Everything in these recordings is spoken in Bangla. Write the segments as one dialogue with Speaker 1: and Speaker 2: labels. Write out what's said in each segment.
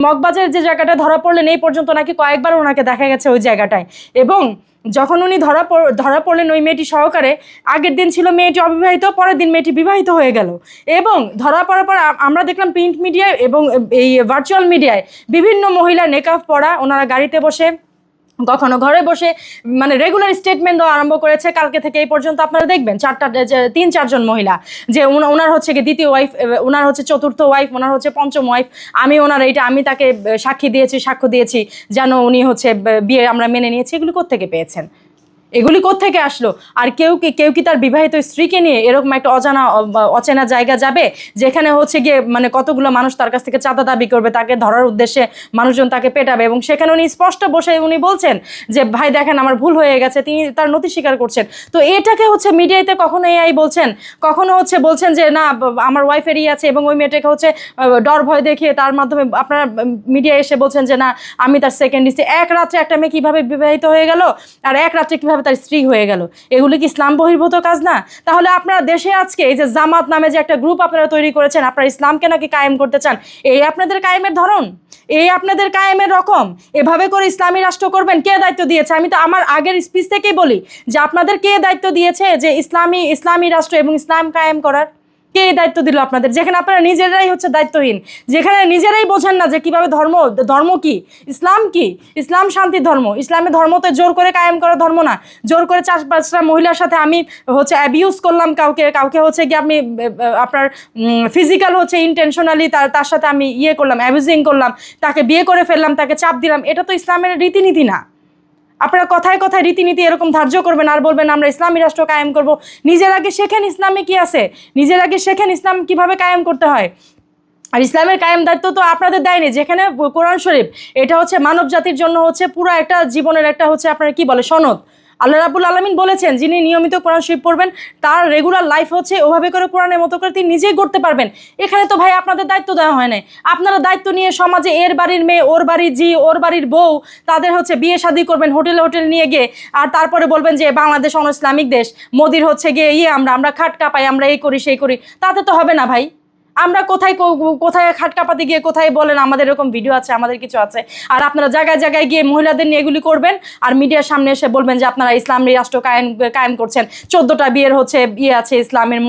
Speaker 1: মগবাজারের যে জায়গাটা ধরা পড়লেন এই পর্যন্ত নাকি কয়েকবার ওনাকে দেখা গেছে ওই জায়গাটায়। এবং যখন উনি ধরা পড়লেন ওই মেয়েটি সহকারে, আগের দিন ছিল মেয়েটি অবিবাহিত, পরের দিন মেয়েটি বিবাহিত হয়ে গেল। এবং ধরা পড়ার পর আমরা দেখলাম প্রিন্ট মিডিয়ায় এবং এই ভার্চুয়াল মিডিয়ায় বিভিন্ন মহিলা নেকাফ পরা ওনারা গাড়িতে বসে, কখনো ঘরে বসে মানে রেগুলার স্টেটমেন্ট দেওয়া আরম্ভ করেছে। কালকে থেকে এই পর্যন্ত আপনারা দেখবেন 3-4জন মহিলা যে ওনার হচ্ছে কি দ্বিতীয় ওয়াইফ, ওনার হচ্ছে চতুর্থ ওয়াইফ, ওনার হচ্ছে পঞ্চম ওয়াইফ, আমি তাকে সাক্ষ্য দিয়েছি যেন উনি হচ্ছে বিয়ে আমরা মেনে নিয়েছি। এগুলি কোত্থেকে পেয়েছেন? এগুলি কোত্থেকে আসলো? আর কেউ কি তার বিবাহিত স্ত্রীকে নিয়ে এরকম একটা অচেনা জায়গা যাবে যেখানে হচ্ছে গিয়ে মানে কতগুলো মানুষ তার কাছ থেকে চাঁদা দাবি করবে, তাকে ধরার উদ্দেশ্যে মানুষজন তাকে পেটাবে। এবং সেখানে উনি স্পষ্ট বসে উনি বলছেন যে ভাই দেখেন আমার ভুল হয়ে গেছে, তিনি তার নতি স্বীকার করছেন। তো এটাকে হচ্ছে মিডিয়াতে কখনো এআই বলছেন, কখনো হচ্ছে বলছেন যে না আমার ওয়াইফেরই আছে, এবং ওই মেয়েটাকে হচ্ছে ডর ভয় দেখিয়ে তার মাধ্যমে আপনারা মিডিয়া এসে বলছেন যে না আমি তার সেকেন্ড স্ত্রী। এক রাত্রে একটা মেয়ে কীভাবে বিবাহিত হয়ে গেল আর এক রাত্রে কীভাবে তার স্ত্রী হয়ে গেল? এগুলি কি ইসলাম বহির্ভূত কাজ না? তাহলে আপনারা দেশে আজকে এই যে জামাত নামে যে একটা গ্রুপ আপনারা তৈরি করেছেন, আপনারা ইসলামকে নাকি কায়েম করতে চান, এই আপনাদের কায়েমের ধরন, এই আপনাদের কায়েমের রকম? এভাবে করে ইসলামী রাষ্ট্র করবেন? কে দায়িত্ব দিয়েছে? আমি তো আমার আগের স্পিচ থেকেই বলি যে আপনাদের কে দায়িত্ব দিয়েছে যে ইসলামী রাষ্ট্র এবং ইসলাম কায়েম করার? কে দায়িত্ব দিল আপনাদের? যেখানে আপনারা নিজেরাই হচ্ছে দায়িত্বহীন, যেখানে নিজেরাই বোঝেন না যে কিভাবে ধর্ম কি, ইসলাম কি। ইসলাম শান্তির ধর্ম। ইসলামের ধর্ম তো জোর করে কায়েম করার ধর্ম না। জোর করে 4-5টা মহিলার সাথে আমি হচ্ছে অ্যাবিউজ করলাম কাউকে হচ্ছে কি আপনি আপনার ফিজিক্যাল হচ্ছে ইনটেনশনালি তার সাথে আমি করলাম, অ্যাবিউজিং করলাম, তাকে বিয়ে করে ফেললাম, তাকে চাপ দিলাম। এটা তো ইসলামের রীতিনীতি না। আপনারা কথায় কথায় রীতিনীতি এরকম ধার্য করবেন আর বলবেন আমরা ইসলামী রাষ্ট্র কায়েম করব। নিজের আগে শেখেন ইসলামে কি আছে, নিজের আগে শেখেন ইসলাম কিভাবে কায়েম করতে হয়। আর ইসলামের কায়েম দায়িত্ব তো আপনাদের দেয়নি। যেখানে কোরআন শরীফ এটা হচ্ছে মানব জাতির জন্য হচ্ছে পুরো একটা জীবনের একটা হচ্ছে আপনারা কি বলে সনদ। আল্লাহ রাব্বুল আলামিন বলেছেন যিনি নিয়মিত কোরআন শরীফ পড়বেন তার রেগুলার লাইফ হচ্ছে ওভাবে করে কোরআনের মতো করে তিনি নিজেই করতে পারবেন। এখানে তো ভাই আপনাদের দায়িত্ব দেওয়া হয় না। আপনারা দায়িত্ব নিয়ে সমাজে এর বাড়ির মেয়ে, ওর বাড়ির জি, ওর বাড়ির বউ, তাদের হচ্ছে বিয়ে শাদী করবেন হোটেল নিয়ে গিয়ে, আর তারপরে বলবেন যে বাংলাদেশ অন-ইসলামিক দেশ, মোদির হচ্ছে গিয়ে আমরা খাট কাঁপাই, আমরা এই করি সেই করি। তাতে তো হবে না ভাই। আমরা কোথায় খাটকাপাতে গিয়ে কোথায় বলেন আমাদের এরকম ভিডিও আছে, আমাদের কিছু আছে, আর আপনারা জায়গায় জায়গায় গিয়ে মহিলাদের নিয়ে এগুলি করবেন আর মিডিয়ার সামনে এসে বলবেন যে আপনারা ইসলামী রাষ্ট্র কায়েম করছেন। 14টা বিয়ের হচ্ছে আছে ইসলামের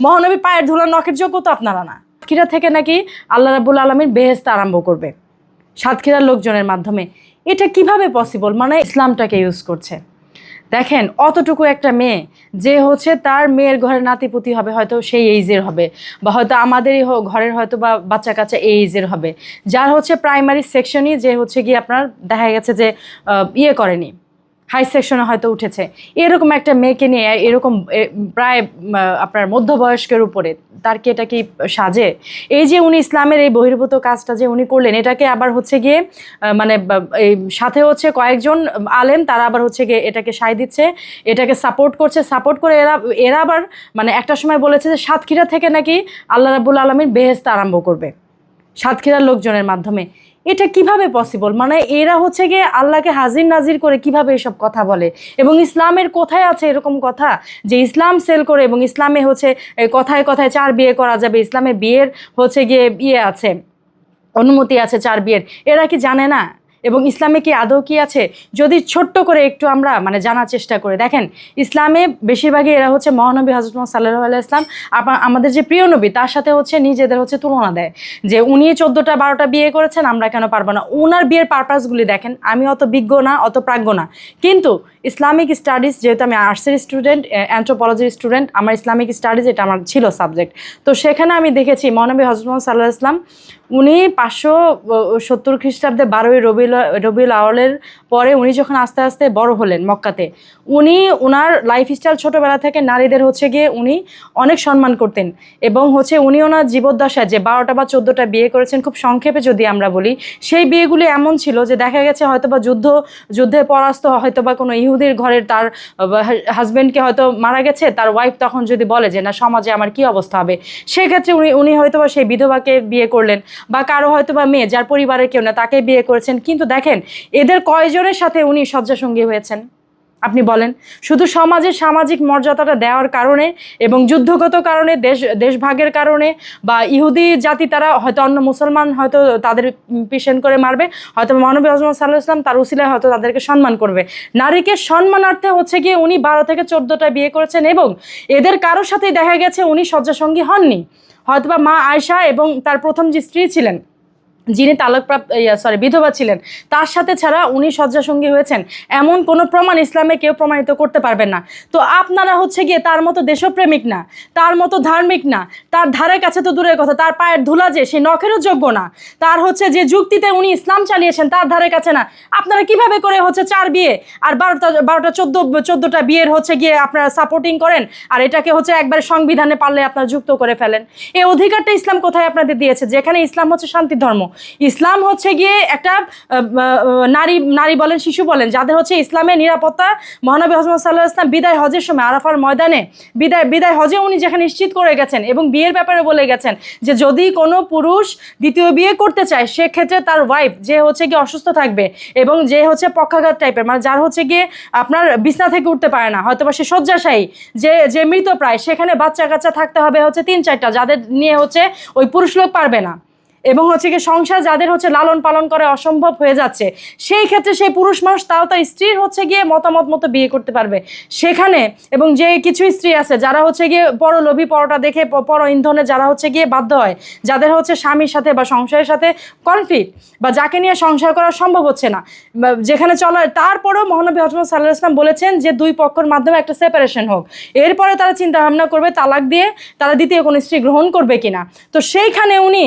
Speaker 1: মহানবী পায়ের ধুলো নখের যোগ্য তো আপনারা না। সাতক্ষীরা থেকে নাকি আল্লাহ রাব্বুল আলামিন বেহেশত আরম্ভ করবে সাতক্ষীরার লোকজনের মাধ্যমে। এটা কিভাবে পসিবল? মানে ইসলামটাকে ইউজ করছে। দেখেন অতটুকু একটা মেয়ে যে হচ্ছে তার মেয়ের ঘরের নাতিপুতি হবে, হয়তো সেই এইজের হবে, বা হয়তো আমাদেরই ঘরের হয়তো বা বাচ্চা কাচ্চা এই এইজের হবে, যার হচ্ছে প্রাইমারি সেকশনই যে হচ্ছে গিয়ে আপনার দেখা গেছে যে করেনি, হাই সেকশনে হয়তো উঠেছে, এরকম একটা মেয়েকে নিয়ে এরকম প্রায় আপনার মধ্যবয়স্কের উপরে তার কি এটা কি সাজে? এই যে উনি ইসলামের এই বহির্ভূত কাজটা যে উনি করলেন, এটাকে আবার হচ্ছে গিয়ে মানে এই সাথে হচ্ছে কয়েকজন আলেম তারা আবার হচ্ছে গিয়ে এটাকে সায় দিচ্ছে, এটাকে সাপোর্ট করে এরা আবার মানে একটা সময় বলেছে যে সাতক্ষীরা থেকে নাকি আল্লাহ রাব্বুল আলামিন বেহেশত আরম্ভ করবে সাতক্ষীরার লোকজনের মাধ্যমে। এটা কিভাবে পসিবল? মানে এরা হচ্ছে গিয়ে আল্লাহকে হাজির নাজির করে কিভাবে এসব কথা বলে? এবং ইসলামের কোথায় আছে এরকম কথা যে ইসলাম সেল করে এবং ইসলামে হচ্ছে কথায় কথায় 4 বিয়ে করা যাবে, ইসলামে বিয়ের হচ্ছে গিয়ে আছে, অনুমতি আছে 4 বিয়ের। এরা কি জানে না? এবং ইসলামে কি আদৌ কি আছে? যদি ছোট্ট করে একটু আমরা মানে জানার চেষ্টা করে দেখেন, ইসলামে বেশিরভাগই এরা হচ্ছে মহানবী হযরত মুহাম্মদ সাল্লাল্লাহু আলাইহি ওয়াসাল্লাম আমাদের যে প্রিয় নবী তার সাথে হচ্ছে নিজেদের হচ্ছে তুলনা দেয় যে উনি 14টা-12টা বিয়ে করেছেন, আমরা কেন পারবো না? ওনার বিয়ের পারপাসগুলি দেখেন। আমি অত বিজ্ঞ না, অত প্রাজ্ঞ না, কিন্তু ইসলামিক স্টাডিজ যেহেতু আমি আর্টসের স্টুডেন্ট, অ্যানথ্রোপোলজির স্টুডেন্ট, আমার ইসলামিক স্টাডিজ এটা আমার ছিল সাবজেক্ট। তো সেখানে আমি দেখেছি মহানবী হযরত মুহাম্মদ সাল্লাল্লাহু আলাইহি ওয়াসাল্লাম উনি 570 খ্রিস্টাব্দে 12ই রবিউল আউয়ালের পরে উনি যখন আস্তে আস্তে বড় হলেন মক্কাতে, উনি ওনার লাইফস্টাইল ছোটোবেলা থেকে নারীদের হচ্ছে গিয়ে উনি অনেক সম্মান করতেন। এবং হচ্ছে উনি ওনার জীবদ্দশায় যে 12টা বা 14টা বিয়ে করেছেন, খুব সংক্ষেপে যদি আমরা বলি, সেই বিয়েগুলি এমন ছিল যে দেখা গেছে হয়তোবা যুদ্ধে পরাস্ত হয়তোবা কোনো ইহুদির ঘরের তার হাজব্যান্ডকে হয়তো মারা গেছে, তার ওয়াইফ তখন যদি বলে যে না সমাজে আমার কি অবস্থা হবে, সেক্ষেত্রে উনি হয়তোবা সেই বিধবাকে বিয়ে করলেন, বা কারো হয়তোবা মেয়ে যার পরিবারের কেউ না তাকে বিয়ে করেছেন। কিন্তু দেখেন এদের কয়জনের সাথে উনি শয্যাসঙ্গী হয়েছেন? আপনি বলেন? শুধু সমাজের সামাজিক মর্যাদাটা দেওয়ার কারণে এবং যুদ্ধগত কারণে, দেশভাগের কারণে, বা ইহুদি জাতি তারা হয়তো অন্য মুসলমান হয়তো তাদের পেশেন্ট করে মারবে, হয়তো মহানবী হযরত মুহাম্মদ সাল্লাল্লাহু আলাইহি ওয়াসাল্লাম তার উসিলায় হয়তো তাদেরকে সম্মান করবে। নারীকে সম্মানার্থে হচ্ছে গিয়ে উনি 12 থেকে 14টা বিয়ে করেছেন এবং এদের কারোর সাথেই দেখা গেছে উনি শয্যাসঙ্গী হননি। হয়তোবা মা আয়েশা এবং তার প্রথম যে স্ত্রী ছিলেন, যিনি বিধবা ছিলেন, তার সাথে ছাড়া উনি শয্যাসঙ্গী হয়েছেন এমন কোনো প্রমাণ ইসলামে কেউ প্রমাণিত করতে পারবেন না। তো আপনারা হচ্ছে গিয়ে তার মতো দেশপ্রেমিক না, তার মতো ধার্মিক না, তার ধারে কাছে তো দূরের কথা, তার পায়ের ধুলা যে সেই নখেরও যোগ্য না, তার হচ্ছে যে যুক্তিতে উনি ইসলাম চালিয়েছেন তার ধারে কাছে না। আপনারা কিভাবে করে হচ্ছে 4 বিয়ে আর 14টা বিয়ের হচ্ছে গিয়ে আপনারা সাপোর্টিং করেন, আর এটাকে হচ্ছে একবার সংবিধানে পারলে আপনারা যুক্ত করে ফেলেন? এই অধিকারটা ইসলাম কোথায় আপনাদের দিয়েছে? যেখানে ইসলাম হচ্ছে শান্তির ধর্ম, ইসলাম হচ্ছে গিয়ে একটা নারী বলেন, শিশু বলেন, যাদের হচ্ছে ইসলামের নিরাপত্তা মহানবী হযরত সাল্লাল্লাহু আলাইহি ওয়াসাল্লাম বিদায় হজের সময় আরাফার ময়দানে বিদায় হজে উনি যেখানে নিশ্চিত করে গেছেন এবং বিয়ের ব্যাপারে বলে গেছেন যে যদি কোনো পুরুষ দ্বিতীয় বিয়ে করতে চায় সেক্ষেত্রে তার ওয়াইফ যে হচ্ছে গিয়ে অসুস্থ থাকবে এবং যে হচ্ছে পক্ষাঘাত টাইপের, মানে যার হচ্ছে গিয়ে আপনার বিছনা থেকে উঠতে পারে না, হয়তো বা সে শয্যাশায়ী, যে মৃতপ্রায়, সেখানে বাচ্চা কাচ্চা থাকতে হবে হচ্ছে 3-4টা, যাদের নিয়ে হচ্ছে ওই পুরুষ লোক পারবে না, এবং হচ্ছে কি সংসার যাদের হচ্ছে লালন পালন করে অসম্ভব হয়ে যাচ্ছে, সেই ক্ষেত্রে সেই পুরুষ মানুষ তাও তার স্ত্রীর হচ্ছে গিয়ে মতামত মতো বিয়ে করতে পারবে সেখানে। এবং যে কিছু স্ত্রী আছে যারা হচ্ছে গিয়ে পরলোভী, পরটা দেখে পর ইন্ধনে যারা হচ্ছে গিয়ে বাধ্য হয়, যাদের হচ্ছে স্বামীর সাথে বা সংসারের সাথে কনফ্লিক্ট, বা যাকে নিয়ে সংসার করা সম্ভব হচ্ছে না, যেখানে চলা, তারপরেও মহানবী হযরত সাল্লাল্লাহু আলাইহি ওয়াসাল্লাম বলেছেন যে 2 পক্ষের মাধ্যমে একটা সেপারেশন হোক, এরপরে তারা চিন্তা ভাবনা করবে তালাক দিয়ে তারা দ্বিতীয় কোনো স্ত্রী গ্রহণ করবে কিনা। তো সেইখানে উনি